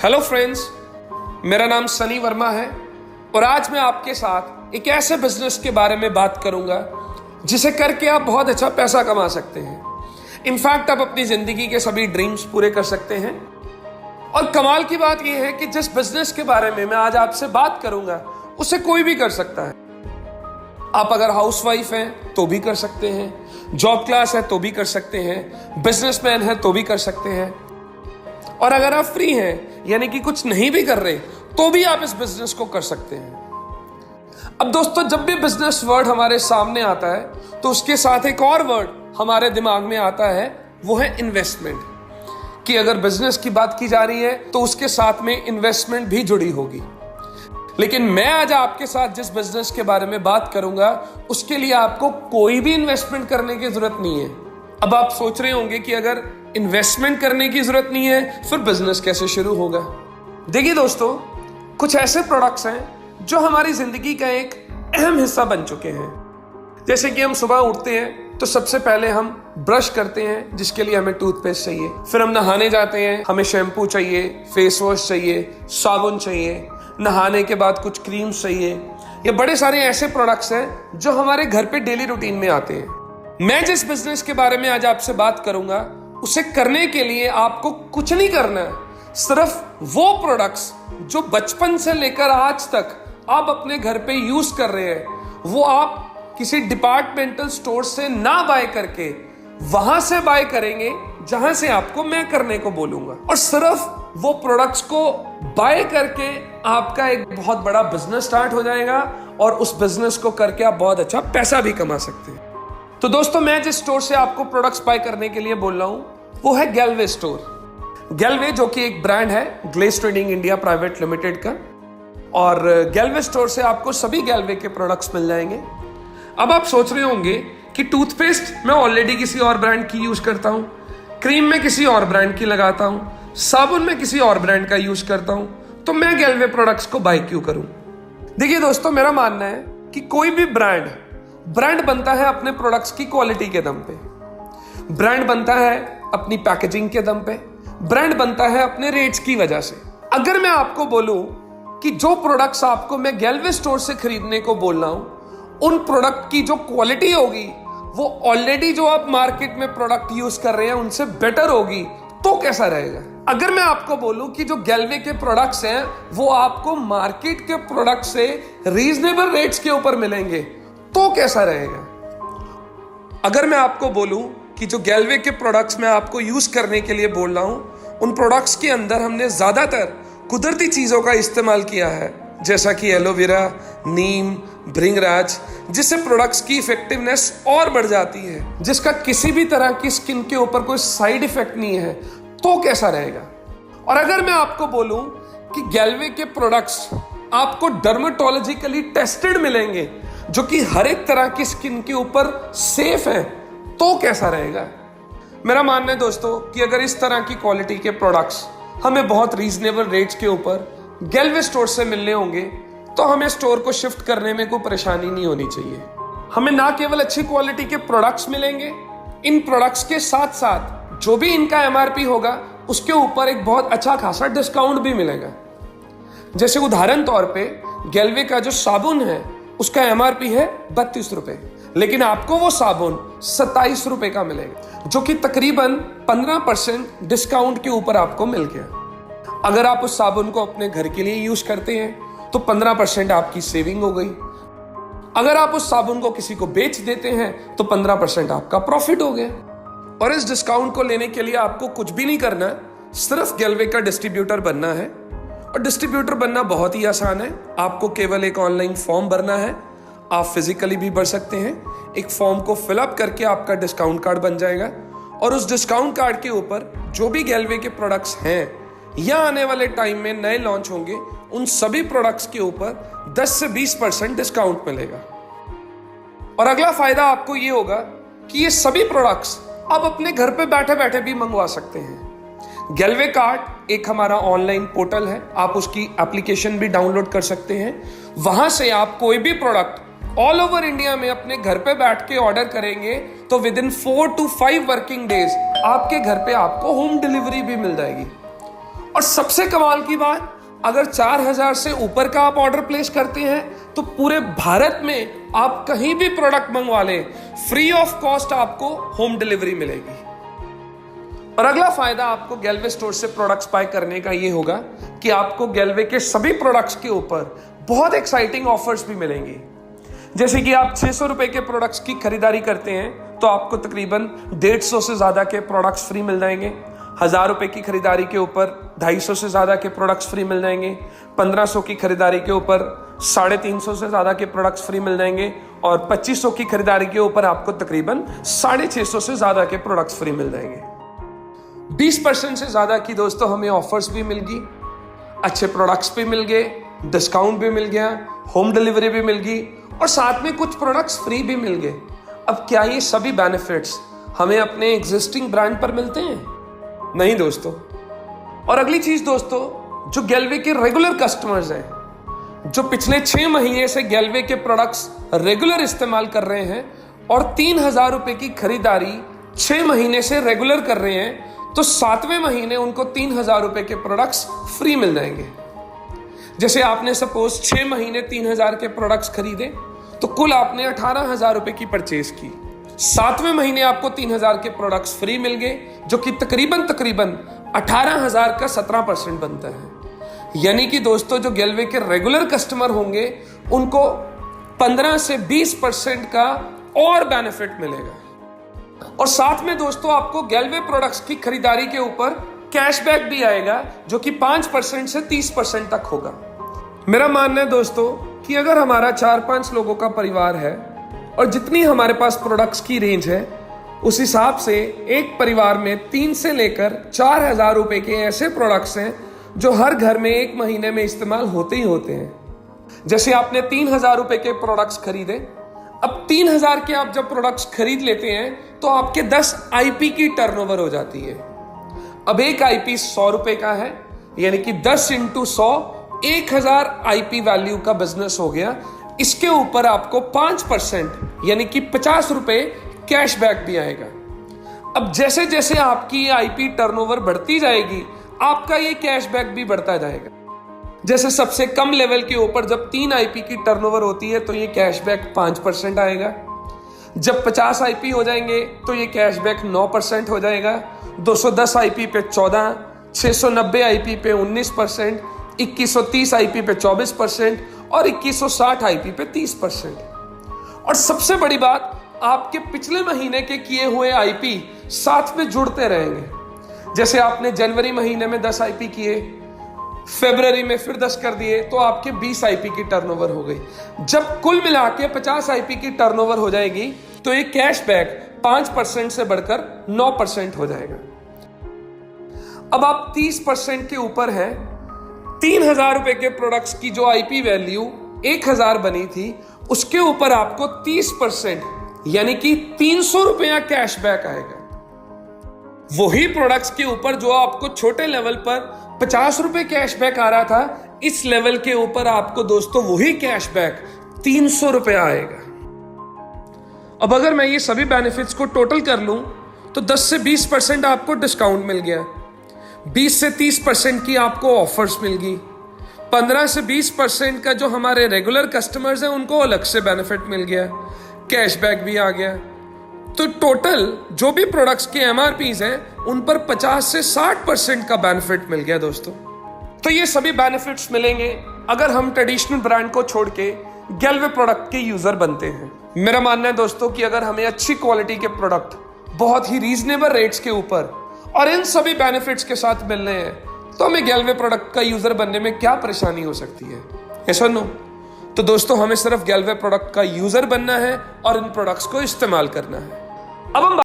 Hello friends, मेरा नाम सनी वर्मा है और आज मैं आपके साथ एक ऐसे बिजनेस के बारे में बात करूंगा जिसे करके आप बहुत अच्छा पैसा कमा सकते हैं। इनफैक्ट आप अपनी जिंदगी के सभी ड्रीम्स पूरे कर सकते हैं। और कमाल की बात यह है कि जिस बिजनेस के बारे में मैं आज आपसे बात करूंगा उसे कोई भी कर सकता है। आप अगर हाउसवाइफ हैं तो भी कर सकते हैं, जॉब क्लास है तो भी कर सकते हैं, बिजनेसमैन है तो भी कर सकते हैं, और अगर आप फ्री हैं यानी कि कुछ नहीं भी कर रहे तो भी आप इस बिजनेस को कर सकते हैं। अब दोस्तों, जब भी बिजनेस वर्ड हमारे सामने आता है तो उसके साथ एक और वर्ड हमारे दिमाग में आता है, वो है इन्वेस्टमेंट। कि अगर बिजनेस की बात की जा रही है तो उसके साथ में इन्वेस्टमेंट भी जुड़ी होगी। लेकिन मैं आज आपके साथ जिस बिजनेस के बारे में बात करूंगा उसके लिए आपको कोई भी इन्वेस्टमेंट करने की जरूरत नहीं है। अब आप सोच रहे होंगे कि अगर इन्वेस्टमेंट करने की जरूरत नहीं है फिर बिजनेस कैसे शुरू होगा। देखिए दोस्तों, कुछ ऐसे प्रोडक्ट्स हैं जो हमारी जिंदगी का एक अहम हिस्सा बन चुके हैं। जैसे कि हम सुबह उठते हैं तो सबसे पहले हम ब्रश करते हैं जिसके लिए हमें टूथपेस्ट चाहिए, फिर हम नहाने जाते हैं, हमें शैम्पू चाहिए, फेस वॉश चाहिए, साबुन चाहिए, नहाने के बाद कुछ क्रीम्स चाहिए। ये बड़े सारे ऐसे प्रोडक्ट्स हैं जो हमारे घर पे डेली रूटीन में आते हैं। मैं जिस बिजनेस के बारे में आज आपसे बात करूंगा उसे करने के लिए आपको कुछ नहीं करना है, सिर्फ वो प्रोडक्ट्स जो बचपन से लेकर आज तक आप अपने घर पे यूज कर रहे हैं वो आप किसी डिपार्टमेंटल स्टोर से ना बाय करके वहां से बाय करेंगे जहां से आपको मैं करने को बोलूंगा। और सिर्फ वो प्रोडक्ट्स को बाय करके आपका एक बहुत बड़ा बिजनेस स्टार्ट हो जाएगा और उस बिजनेस को करके आप बहुत अच्छा पैसा भी कमा सकते हैं। तो दोस्तों, मैं जिस स्टोर से आपको प्रोडक्ट्स बाय करने के लिए बोल रहा हूं वो है गैलवे स्टोर। गैलवे जो कि एक ब्रांड है glaze trading India private limited का, और गैलवे स्टोर से आपको सभी गैलवे के प्रोडक्ट्स मिल जाएंगे। अब आप सोच रहे होंगे कि टूथपेस्ट मैं ऑलरेडी किसी और ब्रांड की यूज करता हूं, क्रीम में किसी और ब्रांड की लगाता हूं, साबुन में किसी और ब्रांड का यूज करता हूं, तो मैं गैलवे प्रोडक्ट्स को बाय क्यों करूं। देखिए दोस्तों, मेरा मानना है कि कोई भी ब्रांड बनता है अपने प्रोडक्ट्स की क्वालिटी के दम पे, ब्रांड बनता है अपनी पैकेजिंग के दम पे, ब्रांड बनता है अपने रेट्स की वजह से। अगर मैं आपको बोलूं कि जो प्रोडक्ट्स आपको मैं गैलवे स्टोर से खरीदने को बोल रहा हूं उन प्रोडक्ट की जो क्वालिटी होगी वो ऑलरेडी जो आप मार्केट में प्रोडक्ट यूज कर रहे हैं उनसे बेटर होगी, तो कैसा रहेगा। अगर मैं आपको बोलूं कि जो गैलवे के प्रोडक्ट्स हैं वो आपको मार्केट के प्रोडक्ट से रीजनेबल रेट्स के ऊपर मिलेंगे, तो कैसा रहेगा। अगर मैं आपको बोलूं कि जो गैलवे के प्रोडक्ट्स मैं आपको यूज करने के लिए बोल रहा हूं उन प्रोडक्ट्स के अंदर हमने ज्यादातर कुदरती चीजों का इस्तेमाल किया है, जैसा कि एलोवेरा, नीम, भृंगराज, जिससे प्रोडक्ट्स की इफेक्टिवनेस और बढ़ जाती है, जिसका किसी भी तरह की स्किन के ऊपर कोई साइड इफेक्ट नहीं है, तो कैसा रहेगा। और अगर मैं आपको बोलूं कि गैलवे के प्रोडक्ट्स आपको डर्मेटोलॉजिकली टेस्टेड मिलेंगे जो कि हर एक तरह की स्किन के ऊपर सेफ है, तो कैसा रहेगा। मेरा मानना है दोस्तों कि अगर इस तरह की क्वालिटी के प्रोडक्ट्स हमें बहुत रीजनेबल रेट्स के ऊपर गैलवे स्टोर से मिलने होंगे तो हमें स्टोर को शिफ्ट करने में कोई परेशानी नहीं होनी चाहिए। हमें ना केवल अच्छी क्वालिटी के प्रोडक्ट्स मिलेंगे, इन प्रोडक्ट्स के साथ साथ जो भी इनका MRP होगा उसके ऊपर एक बहुत अच्छा खासा डिस्काउंट भी मिलेगा। जैसे उदाहरण तौर पे गैलवे का जो साबुन है उसका MRP है 32 रुपए, लेकिन आपको वो साबुन 27 रुपए का मिलेगा, जो कि तकरीबन 15% डिस्काउंट के ऊपर आपको मिल गया। अगर आप उस साबुन को अपने घर के लिए यूज करते हैं तो 15% आपकी सेविंग हो गई। अगर आप उस साबुन को किसी को बेच देते हैं तो 15% आपका प्रॉफिट हो गया। और इस डिस्काउंट को लेने के लिए आपको कुछ भी नहीं करना, सिर्फ गैलवे का डिस्ट्रीब्यूटर बनना है। और डिस्ट्रीब्यूटर बनना बहुत ही आसान है, आपको केवल एक ऑनलाइन फॉर्म भरना है। आप फिजिकली भी भर सकते हैं, एक फॉर्म को फिलअप करके आपका डिस्काउंट कार्ड बन जाएगा और उस डिस्काउंट कार्ड के ऊपर जो भी गैलवे के प्रोडक्ट्स हैं या आने वाले टाइम में नए लॉन्च होंगे उन सभी प्रोडक्ट्स के ऊपर 10 से 20% डिस्काउंट मिलेगा। और अगला फायदा आपको ये होगा कि ये सभी प्रोडक्ट्स आप अपने घर पे बैठे बैठे भी मंगवा सकते हैं। गैलवे कार्ट एक हमारा ऑनलाइन पोर्टल है, आप उसकी एप्लीकेशन भी डाउनलोड कर सकते हैं। वहां से आप कोई भी प्रोडक्ट ऑल ओवर इंडिया में अपने घर पे बैठ के ऑर्डर करेंगे तो with in 4 to 5 working days आपके घर पे आपको होम डिलीवरी भी मिल जाएगी। और सबसे कमाल की बात, अगर 4000 से ऊपर का आप ऑर्डर प्लेस करते हैं तो पूरे भारत में आप कहीं भी प्रोडक्ट मंगवा लें, फ्री ऑफ कॉस्ट आपको होम डिलीवरी मिलेगी। और अगला फायदा आपको गैलवे स्टोर से प्रोडक्ट्स बाय करने का ये होगा कि आपको गैलवे के सभी प्रोडक्ट्स के ऊपर बहुत एक्साइटिंग ऑफर्स भी मिलेंगे। जैसे कि आप 600 रुपए के प्रोडक्ट्स की खरीदारी करते हैं तो आपको तकरीबन 150 से ज्यादा के प्रोडक्ट्स फ्री मिल जाएंगे। 1000 रुपए की खरीदारी के ऊपर 250 से ज्यादा के प्रोडक्ट्स फ्री मिल जाएंगे। 1500 की खरीदारी के ऊपर 350 से ज्यादा के प्रोडक्ट्स फ्री मिल जाएंगे। और 2500 की खरीदारी के ऊपर आपको तकरीबन 650 से ज्यादा के प्रोडक्ट्स फ्री मिल जाएंगे। 20% से ज्यादा की दोस्तों हमें ऑफर्स भी मिल गई, अच्छे प्रोडक्ट्स भी मिल गए, डिस्काउंट भी मिल गया, होम डिलीवरी भी मिल गई और साथ में कुछ प्रोडक्ट्स फ्री भी मिल गए। अब क्या ये सभी बेनिफिट्स हमें अपने एग्जिस्टिंग ब्रांड पर मिलते हैं? नहीं दोस्तों। और अगली चीज दोस्तों, जो गैलवे के रेगुलर कस्टमर्स हैं, जो पिछले 6 महीने से गैलवे के प्रोडक्ट्स रेगुलर इस्तेमाल कर रहे हैं और 3000 रुपए की खरीदारी 6 महीने से रेगुलर कर रहे हैं, तो 7वें महीने उनको 3000 रुपए के प्रोडक्ट्स फ्री मिल जाएंगे। जैसे आपने सपोज 6 महीने 3000 के प्रोडक्ट्स खरीदे तो कुल आपने 18000 रुपए की परचेज की। 7वें महीने आपको 3000 के प्रोडक्ट्स फ्री मिल गए, जो कि तकरीबन 18000 का 17% बनता है। यानी कि दोस्तों जो गैलवे के रेगुलर कस्टमर होंगे उनको 15 से 20% का और बेनिफिट मिलेगा। और साथ में दोस्तों आपको गैलवे प्रोडक्ट्स की खरीदारी के ऊपर कैशबैक भी आएगा, जो कि 5% से 30% तक होगा। मेरा मानना है दोस्तों कि अगर हमारा 4-5 लोगों का परिवार है और जितनी हमारे पास प्रोडक्ट्स की रेंज है, उस हिसाब से एक परिवार में 3 से लेकर 4000 रुपए के ऐसे प्रोडक्ट्स हैं जो हर घर में 1 महीने में इस्तेमाल होते ही होते हैं। जैसे आपने 3000 रुपए के प्रोडक्ट्स खरीदे, अब 3000 के आप जब प्रोडक्ट्स खरीद लेते हैं तो आपके 10 आईपी की टर्नओवर हो जाती है। अब एक आईपी 100 रुपए का है, यानी कि 10 × 100 1000 आईपी वैल्यू का बिजनेस हो गया। इसके ऊपर आपको 5% यानी कि 50 रुपए कैशबैक भी आएगा। अब जैसे जैसे आपकी आईपी टर्नओवर बढ़ती जाएगी, आपका ये कैशबैक भी बढ़ता जाएगा। जैसे सबसे कम लेवल के ऊपर जब 3 आईपी की टर्नओवर होती है तो ये कैशबैक 5% आएगा। जब 50 आईपी हो जाएंगे तो ये कैशबैक 9% हो जाएगा। 210 आईपी पे 14%, 690 आईपी पे 19%, 2130 आईपी पे 24% और 2160 आईपी पे 30%। और सबसे बड़ी बात, आपके पिछले महीने के किए हुए आईपी साथ में जुड़ते रहेंगे। जैसे आपने जनवरी महीने में 10 आईपी किए, फरवरी में फिर 10 कर दिए, तो आपके 20 आईपी की टर्नओवर हो गई। जब कुल मिला के 50 आईपी की टर्नओवर हो जाएगी तो ये कैशबैक 5% से बढ़कर 9% हो जाएगा। अब आप 30% के ऊपर हैं। 3000 रुपए के प्रोडक्ट्स की जो आईपी वैल्यू 1000 बनी थी, उसके ऊपर आपको 30% यानी कि 300 रुपया कैशबैक आएगा। वही प्रोडक्ट्स के ऊपर जो आपको छोटे लेवल पर 50 रुपए कैशबैक आ रहा था, इस लेवल के ऊपर आपको दोस्तों वही कैशबैक 300 रुपया आएगा। अब अगर मैं ये सभी बेनिफिट्स को टोटल कर लूं तो 10 से 20% आपको डिस्काउंट मिल गया, 20 से 30% की आपको ऑफर्स मिल गई, 15 से 20% का जो हमारे रेगुलर कस्टमर्स हैं उनको अलग से बेनिफिट मिल गया, कैशबैक भी आ गया। तो टोटल जो भी प्रोडक्ट्स के एमआरपीज हैं उन पर 50 से 60% का बेनिफिट मिल गया दोस्तों। तो ये सभी बेनिफिट्स मिलेंगे अगर हम ट्रेडिशनल ब्रांड को छोड़ के गैलवे प्रोडक्ट के यूजर बनते हैं। मेरा मानना है दोस्तों कि अगर हमें अच्छी क्वालिटी के प्रोडक्ट बहुत ही रीजनेबल रेट्स के ऊपर और इन सभी बेनिफिट्स के साथ मिल रहे हैं, तो हमें गैलवे प्रोडक्ट का यूजर बनने में क्या परेशानी हो सकती है? ऐसा नो? तो दोस्तों हमें सिर्फ गैलवे प्रोडक्ट का यूजर बनना है और इन प्रोडक्ट्स को इस्तेमाल करना है। अब हम